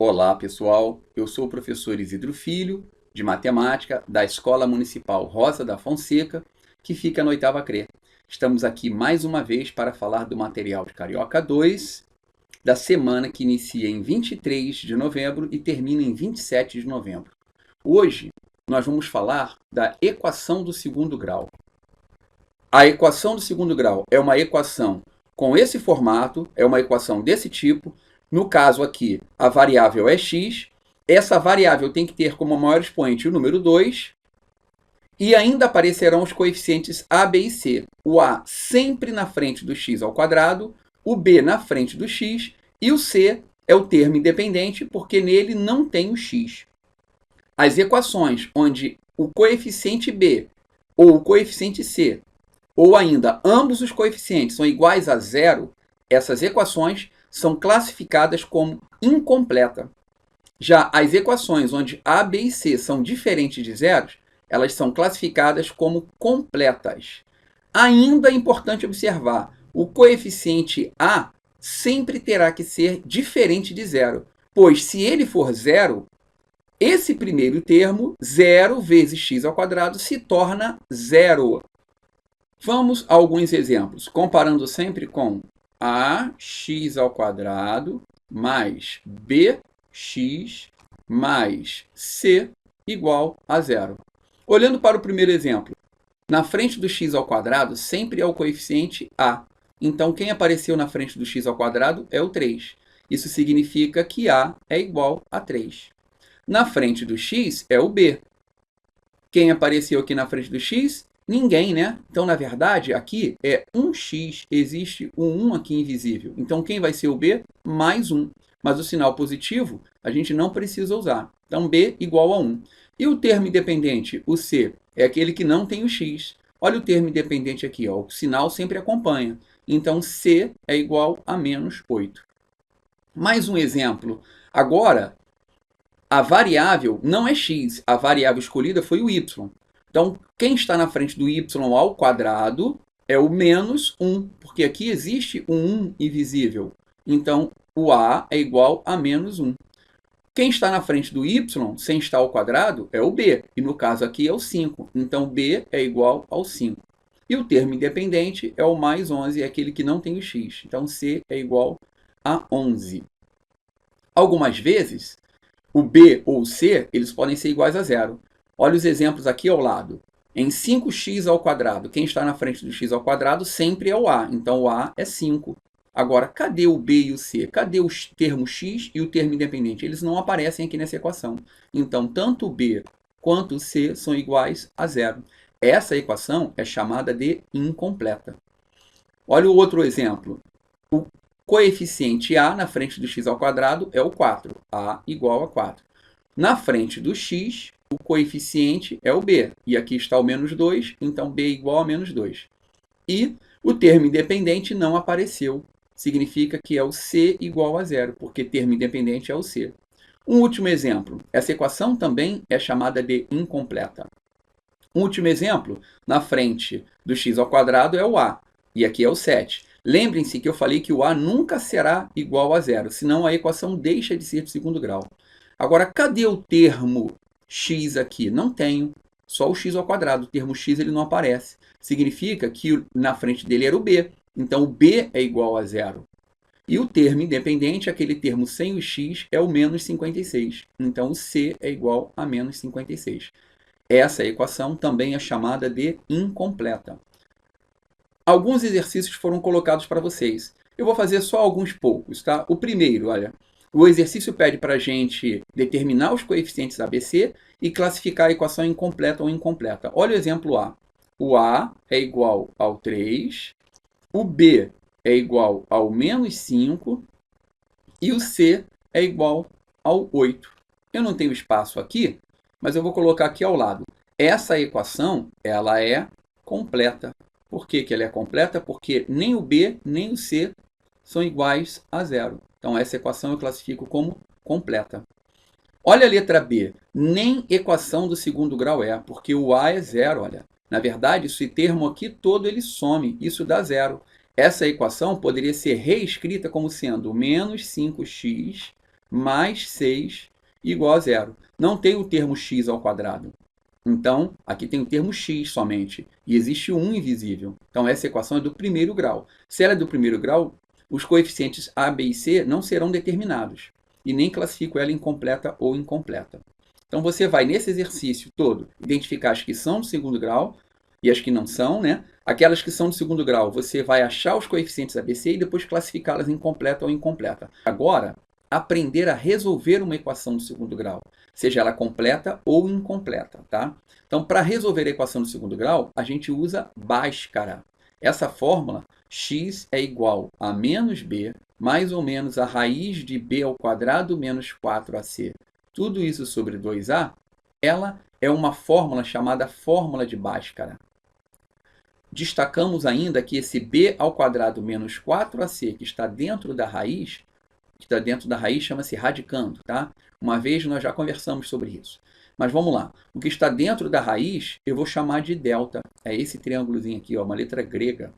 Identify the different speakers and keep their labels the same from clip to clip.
Speaker 1: Olá, pessoal. Eu sou o professor Isidro Filho, de Matemática, da Escola Municipal Rosa da Fonseca, que fica na 8ª CRE. Estamos aqui mais uma vez para falar do material de Carioca 2, da semana que inicia em 23 de novembro e termina em 27 de novembro. Hoje, nós vamos falar da equação do segundo grau. A equação do segundo grau é uma equação com esse formato, é uma equação desse tipo. No caso aqui, a variável é x. Essa variável tem que ter como maior expoente o número 2. E ainda aparecerão os coeficientes a, b e c. O a sempre na frente do x ao quadrado, o b na frente do x, e o c é o termo independente, porque nele não tem o x. As equações onde o coeficiente b ou o coeficiente c, ou ainda ambos os coeficientes são iguais a zero, essas equações são classificadas como incompleta. Já as equações onde a, b e c são diferentes de zeros, elas são classificadas como completas. Ainda é importante observar, o coeficiente a sempre terá que ser diferente de zero, pois se ele for zero, esse primeiro termo, 0 vezes x ao quadrado, se torna zero. Vamos a alguns exemplos, comparando sempre com ax ao quadrado mais bx mais c igual a zero. Olhando para o primeiro exemplo, na frente do x ao quadrado sempre é o coeficiente a. Então, quem apareceu na frente do x ao quadrado é o 3. Isso significa que a é igual a 3. Na frente do x é o b. Quem apareceu aqui na frente do x? Ninguém, né? Então, na verdade, aqui é 1x, existe um 1 aqui invisível. Então, quem vai ser o b? Mais 1. Mas o sinal positivo a gente não precisa usar. Então, b igual a 1. E o termo independente, o c, é aquele que não tem o x. Olha o termo independente aqui, ó. O sinal sempre acompanha. Então, c é igual a menos 8. Mais um exemplo. Agora, a variável não é x. A variável escolhida foi o y. Então, quem está na frente do y ao quadrado é o menos 1, porque aqui existe um 1 invisível. Então, o a é igual a menos 1. Quem está na frente do y, sem estar ao quadrado, é o b, e no caso aqui é o 5. Então, b é igual ao 5. E o termo independente é o mais 11, é aquele que não tem o x. Então, c é igual a 11. Algumas vezes, o b ou o c, eles podem ser iguais a zero. Olha os exemplos aqui ao lado. Em 5x ao quadrado, quem está na frente do x ao quadrado sempre é o a. Então, o a é 5. Agora, cadê o b e o c? Cadê o termo x e o termo independente? Eles não aparecem aqui nessa equação. Então, tanto o b quanto o c são iguais a zero. Essa equação é chamada de incompleta. Olha o outro exemplo. O coeficiente a na frente do x ao quadrado é o 4. A igual a 4. Na frente do x, o coeficiente é o b. E aqui está o menos 2, então b igual a menos 2. E o termo independente não apareceu. Significa que é o c igual a zero, porque termo independente é o c. Um último exemplo. Essa equação também é chamada de incompleta. Um último exemplo. Na frente do x ao quadrado é o a. E aqui é o 7. Lembrem-se que eu falei que o a nunca será igual a zero, senão a equação deixa de ser de segundo grau. Agora, cadê o termo x aqui? Não tenho, só o x ao quadrado. O termo x ele não aparece. Significa que na frente dele era o b. Então, o b é igual a zero. E o termo independente, aquele termo sem o x, é o menos 56. Então, o c é igual a menos 56. Essa equação também é chamada de incompleta. Alguns exercícios foram colocados para vocês. Eu vou fazer só alguns poucos, tá? O primeiro, olha, o exercício pede para a gente determinar os coeficientes ABC e classificar a equação incompleta ou incompleta. Olha o exemplo A. O A é igual ao 3, o B é igual ao menos 5 e o C é igual ao 8. Eu não tenho espaço aqui, mas eu vou colocar aqui ao lado. Essa equação ela é completa. Por que ela é completa? Porque nem o B nem o C são iguais a zero. Então, essa equação eu classifico como completa. Olha a letra B. Nem equação do segundo grau é, porque o A é zero. Olha. Na verdade, esse termo aqui todo ele some. Isso dá zero. Essa equação poderia ser reescrita como sendo menos 5x mais 6 igual a zero. Não tem o termo x ao quadrado. Então, aqui tem o termo x somente, e existe o 1 invisível. Então, essa equação é do primeiro grau. Se ela é do primeiro grau, os coeficientes a, b e c não serão determinados, e nem classifico ela em completa ou incompleta. Então, você vai, nesse exercício todo, identificar as que são do segundo grau e as que não são, né? Aquelas que são do segundo grau, você vai achar os coeficientes a, b, c e depois classificá-las em completa ou incompleta. Agora, aprender a resolver uma equação do segundo grau, seja ela completa ou incompleta, tá? Então, para resolver a equação do segundo grau, a gente usa Bhaskara. Essa fórmula, x é igual a menos b, mais ou menos a raiz de b ao quadrado menos 4ac, tudo isso sobre 2a, ela é uma fórmula chamada fórmula de Bhaskara. Destacamos ainda que esse b ao quadrado menos 4ac, que está dentro da raiz, chama-se radicando, tá? Uma vez nós já conversamos sobre isso. Mas vamos lá. O que está dentro da raiz, eu vou chamar de delta. É esse triângulozinho aqui, ó, uma letra grega.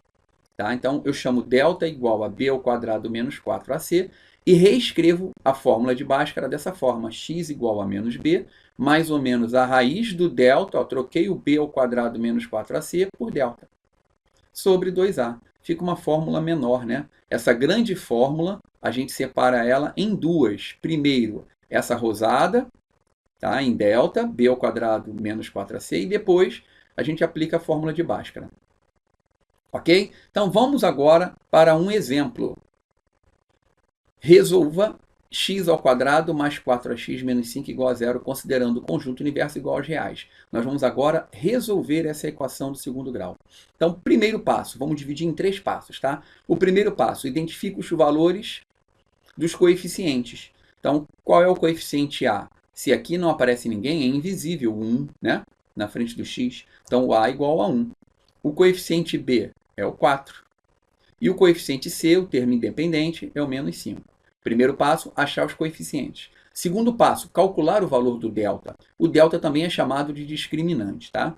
Speaker 1: Tá? Então, eu chamo delta igual a b ao quadrado menos 4ac e reescrevo a fórmula de Bhaskara dessa forma. X igual a menos b, mais ou menos a raiz do delta, ó, troquei o b ao quadrado menos 4ac por delta, sobre 2a. Fica uma fórmula menor, né? Essa grande fórmula, a gente separa ela em duas. Primeiro, essa rosada, tá? Em delta, b ao quadrado menos 4ac, e depois a gente aplica a fórmula de Bhaskara. Ok? Então, vamos agora para um exemplo. Resolva x ao quadrado mais 4x menos 5 igual a zero, considerando o conjunto universo igual aos reais. Nós vamos agora resolver essa equação do segundo grau. Então, primeiro passo, vamos dividir em 3 passos, tá? O primeiro passo, identifica os valores dos coeficientes. Então, qual é o coeficiente a? Se aqui não aparece ninguém, é invisível, 1, né? Na frente do x. Então, o a é igual a 1. O coeficiente b é o 4. E o coeficiente c, o termo independente, é o menos 5. Primeiro passo, achar os coeficientes. Segundo passo, calcular o valor do delta. O delta também é chamado de discriminante, tá?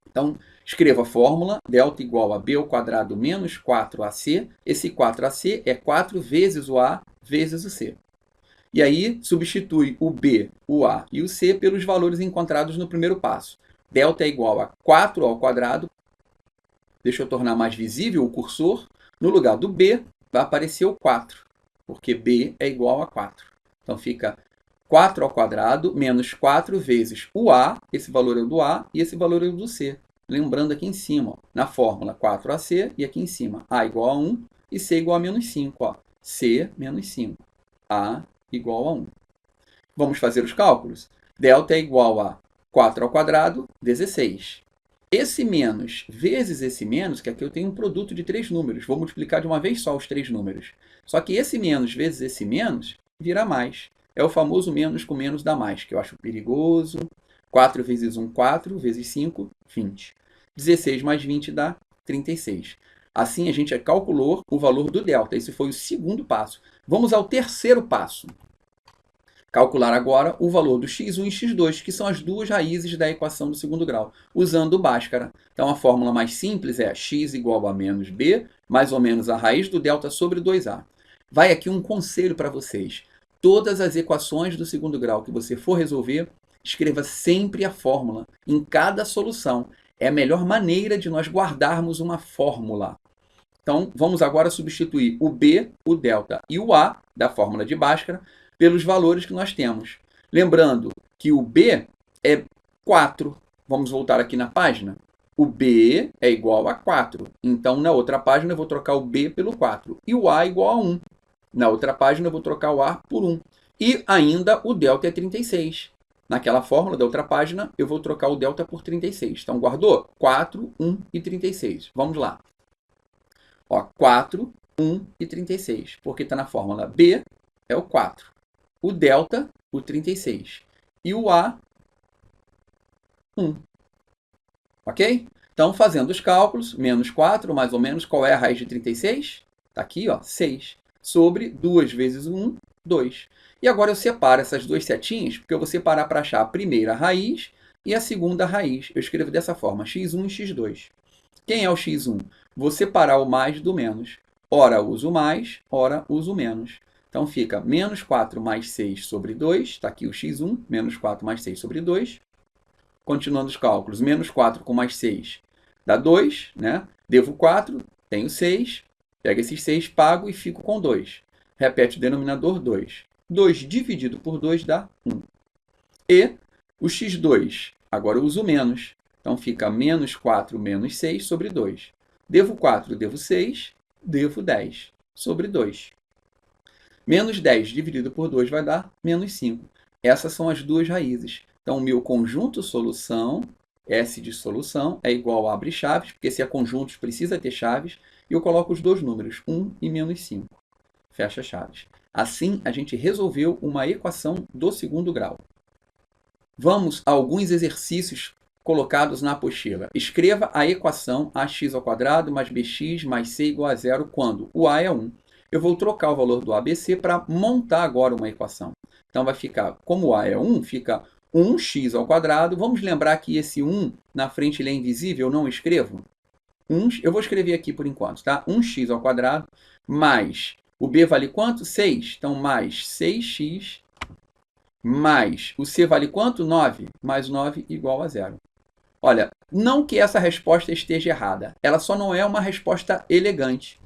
Speaker 1: Então, escreva a fórmula, delta igual a b ao quadrado menos 4ac. Esse 4ac é 4 vezes o a vezes o c. E aí, substitui o b, o a e o c pelos valores encontrados no primeiro passo. Delta é igual a 4 ao quadrado. Deixa eu tornar mais visível o cursor. No lugar do b, vai aparecer o 4, porque b é igual a 4. Então, fica 4 ao quadrado menos 4 vezes o a, esse valor é o do a, e esse valor é o do c. Lembrando aqui em cima, ó, na fórmula 4ac, e aqui em cima, a igual a 1 e c igual a menos 5. Ó. C menos 5. A igual a 1. Vamos fazer os cálculos? Delta é igual a 4 ao quadrado, 16. Esse menos vezes esse menos, que aqui eu tenho um produto de 3 números. Vou multiplicar de uma vez só os 3 números. Só que esse menos vezes esse menos vira mais. É o famoso menos com menos dá mais, que eu acho perigoso. 4 vezes 1, 4, vezes 5, 20. 16 mais 20 dá 36. Assim, a gente calculou o valor do delta. Esse foi o segundo passo. Vamos ao terceiro passo. Calcular agora o valor do x1 e x2, que são as duas raízes da equação do segundo grau, usando o Bhaskara. Então, a fórmula mais simples é x igual a menos b, mais ou menos a raiz do delta sobre 2a. Vai aqui um conselho para vocês. Todas as equações do segundo grau que você for resolver, escreva sempre a fórmula em cada solução. É a melhor maneira de nós guardarmos uma fórmula. Então, vamos agora substituir o b, o delta e o a da fórmula de Bhaskara pelos valores que nós temos. Lembrando que o b é 4. Vamos voltar aqui na página. O b é igual a 4. Então, na outra página, eu vou trocar o b pelo 4. E o a é igual a 1. Na outra página, eu vou trocar o a por 1. E ainda o delta é 36. Naquela fórmula da outra página, eu vou trocar o delta por 36. Então, guardou? 4, 1 e 36. Vamos lá. Ó, 4, 1 e 36. Porque está na fórmula b, é o 4. O delta, o 36. E o a, 1. Ok? Então, fazendo os cálculos, menos 4, mais ou menos, qual é a raiz de 36? Está aqui, ó, 6. Sobre 2 vezes 1, 2. E agora eu separo essas duas setinhas, porque eu vou separar para achar a primeira raiz e a segunda raiz. Eu escrevo dessa forma, x1 e x2. Quem é o x1? Vou separar o mais do menos. Ora uso mais, ora uso menos. Então, fica menos 4 mais 6 sobre 2. Está aqui o x1, menos 4 mais 6 sobre 2. Continuando os cálculos, menos 4 com mais 6 dá 2, né? Devo 4, tenho 6. Pego esses 6, pago e fico com 2. Repete o denominador 2. 2 dividido por 2 dá 1. E o x2, agora eu uso menos. Então, fica menos 4 menos 6 sobre 2. Devo 4, devo 6, devo 10 sobre 2. Menos 10 dividido por 2 vai dar menos 5. Essas são as duas raízes. Então, o meu conjunto solução, S de solução, é igual a abre chaves, porque se é conjuntos precisa ter chaves, e eu coloco os dois números, 1 e menos 5. Fecha chaves. Assim, a gente resolveu uma equação do segundo grau. Vamos a alguns exercícios colocados na apostila. Escreva a equação ax² mais bx mais c igual a zero quando o a é 1. Eu vou trocar o valor do ABC para montar agora uma equação. Então, vai ficar, como o a é 1, fica 1x². Vamos lembrar que esse 1 na frente ele é invisível, eu não escrevo. Eu vou escrever aqui por enquanto, tá? 1x² mais, o b vale quanto? 6. Então, mais 6x mais, o c vale quanto? 9. Mais 9 igual a zero. Olha, não que essa resposta esteja errada. Ela só não é uma resposta elegante.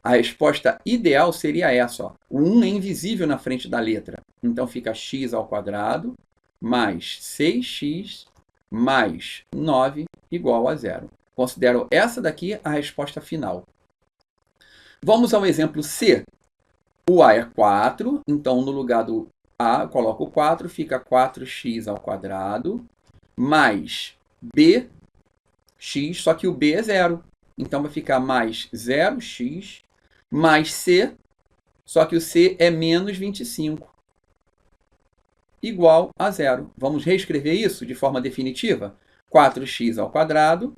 Speaker 1: A resposta ideal seria essa. Ó. O 1 é invisível na frente da letra. Então, fica x² mais 6x mais 9 igual a zero. Considero essa daqui a resposta final. Vamos ao exemplo C. O a é 4, então no lugar do a eu coloco 4, fica 4x² mais bx, só que o b é zero. Então vai ficar mais 0x mais c, só que o c é menos 25, igual a zero. Vamos reescrever isso de forma definitiva? 4x².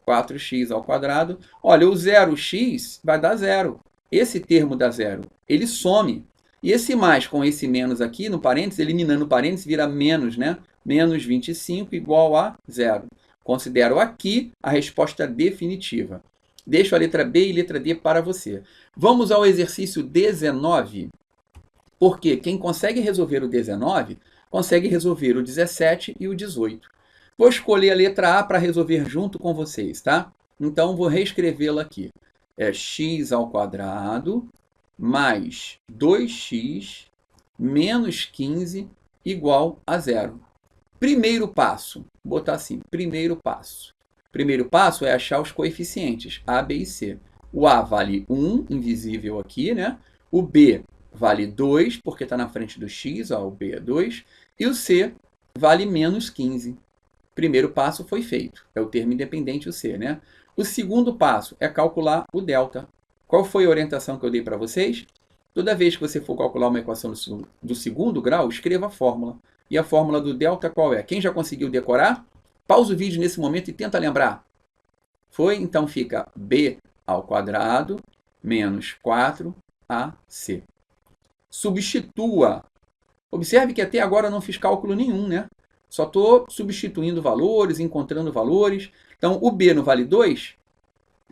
Speaker 1: 4x². Olha, o 0x vai dar zero. Esse termo dá zero. Ele some. E esse mais com esse menos aqui, no parênteses, eliminando o parênteses, vira menos, né? Menos 25 igual a zero. Considero aqui a resposta definitiva. Deixo a letra B e letra D para você. Vamos ao exercício 19. Porque quem consegue resolver o 19, consegue resolver o 17 e o 18. Vou escolher a letra A para resolver junto com vocês, tá? Então, vou reescrevê-la aqui. É x² mais 2x menos 15 igual a zero. Primeiro passo, vou botar assim, primeiro passo. Primeiro passo é achar os coeficientes, A, B e C. O A vale 1, invisível aqui, né? O B vale 2, porque está na frente do x, ó, o B é 2. E o C vale menos 15. Primeiro passo foi feito, é o termo independente, o C, né? O segundo passo é calcular o delta. Qual foi a orientação que eu dei para vocês? Toda vez que você for calcular uma equação do segundo grau, escreva a fórmula. E a fórmula do delta qual é? Quem já conseguiu decorar? Pausa o vídeo nesse momento e tenta lembrar. Foi? Então fica b² menos 4ac. Substitua. Observe que até agora eu não fiz cálculo nenhum, né? Só estou substituindo valores, encontrando valores. Então, o b não vale 2?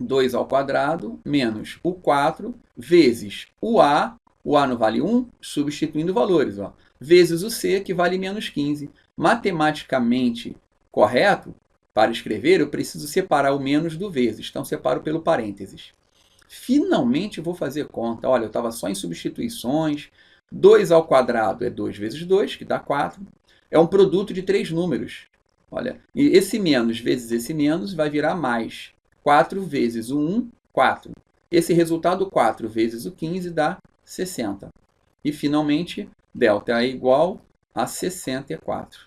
Speaker 1: 2² menos o 4 vezes o a não vale 1, substituindo valores, ó, vezes o c, que vale menos 15. Matematicamente correto, para escrever, eu preciso separar o menos do vezes. Então, separo pelo parênteses. Finalmente, vou fazer conta. Olha, eu estava só em substituições. 2² é 2 vezes 2, que dá 4. É um produto de 3 números. Olha, e esse menos vezes esse menos vai virar mais. 4 vezes o 1, 4. Esse resultado, 4 vezes o 15, dá 60. E, finalmente, delta é igual a 64.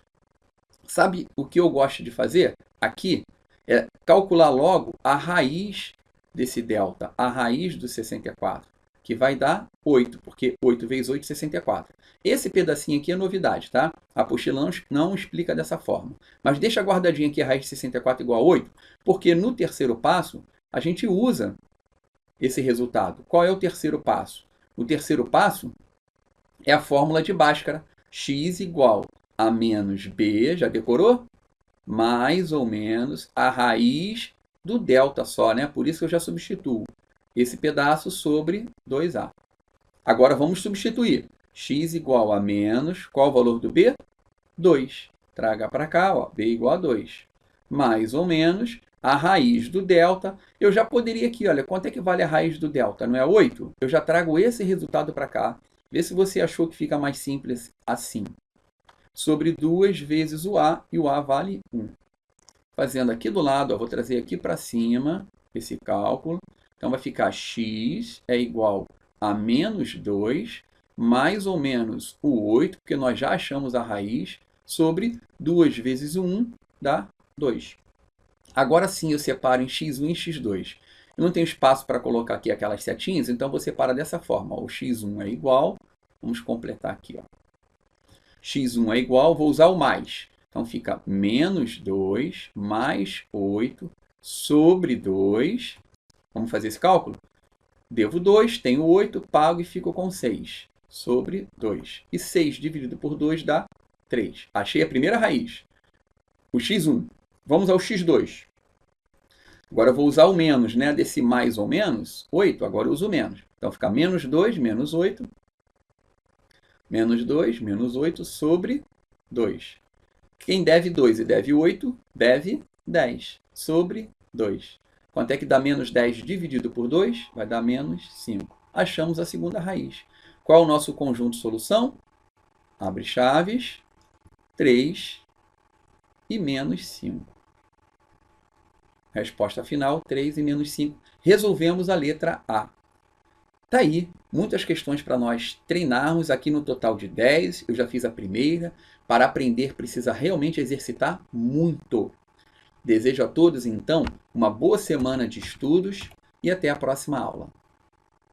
Speaker 1: Sabe o que eu gosto de fazer aqui? É calcular logo a raiz desse delta, a raiz do 64, que vai dar 8, porque 8 vezes 8 é 64. Esse pedacinho aqui é novidade, tá? A apostila não explica dessa forma. Mas deixa guardadinho aqui a raiz de 64 igual a 8, porque no terceiro passo a gente usa esse resultado. Qual é o terceiro passo? O terceiro passo é a fórmula de Bhaskara. X igual a menos b, já decorou? Mais ou menos a raiz do delta só, né? Por isso que eu já substituo esse pedaço sobre 2a. Agora vamos substituir. X igual a menos, qual o valor do B? 2. Traga para cá, ó, B igual a 2. Mais ou menos a raiz do delta. Eu já poderia aqui, olha, quanto é que vale a raiz do delta? Não é 8? Eu já trago esse resultado para cá. Vê se você achou que fica mais simples assim. Sobre 2 vezes o A, e o A vale 1. Fazendo aqui do lado, ó, vou trazer aqui para cima esse cálculo. Então, vai ficar x é igual a menos 2, mais ou menos o 8, porque nós já achamos a raiz, sobre 2 vezes o 1 dá 2. Agora sim eu separo em x1 e x2. Eu não tenho espaço para colocar aqui aquelas setinhas, então vou separar dessa forma. Ó, o x1 é igual, vamos completar aqui. Ó. x1 é igual, vou usar o mais. Então, fica menos 2 mais 8 sobre 2. Vamos fazer esse cálculo? Devo 2, tenho 8, pago e fico com 6 sobre 2. E 6 dividido por 2 dá 3. Achei a primeira raiz, o x1. Vamos ao x2. Agora eu vou usar o menos, né? Desse mais ou menos, 8, agora eu uso o menos. Então, fica menos 2, menos 8. Menos 2, menos 8 sobre 2. Quem deve 2 e deve 8, deve 10 sobre 2. Quanto é que dá menos 10 dividido por 2? Vai dar menos 5. Achamos a segunda raiz. Qual é o nosso conjunto de solução? Abre chaves, 3 e menos 5. Resposta final, 3 e menos 5. Resolvemos a letra A. Tá aí, muitas questões para nós treinarmos aqui no total de 10. Eu já fiz a primeira. Para aprender, precisa realmente exercitar muito. Desejo a todos, então, uma boa semana de estudos e até a próxima aula.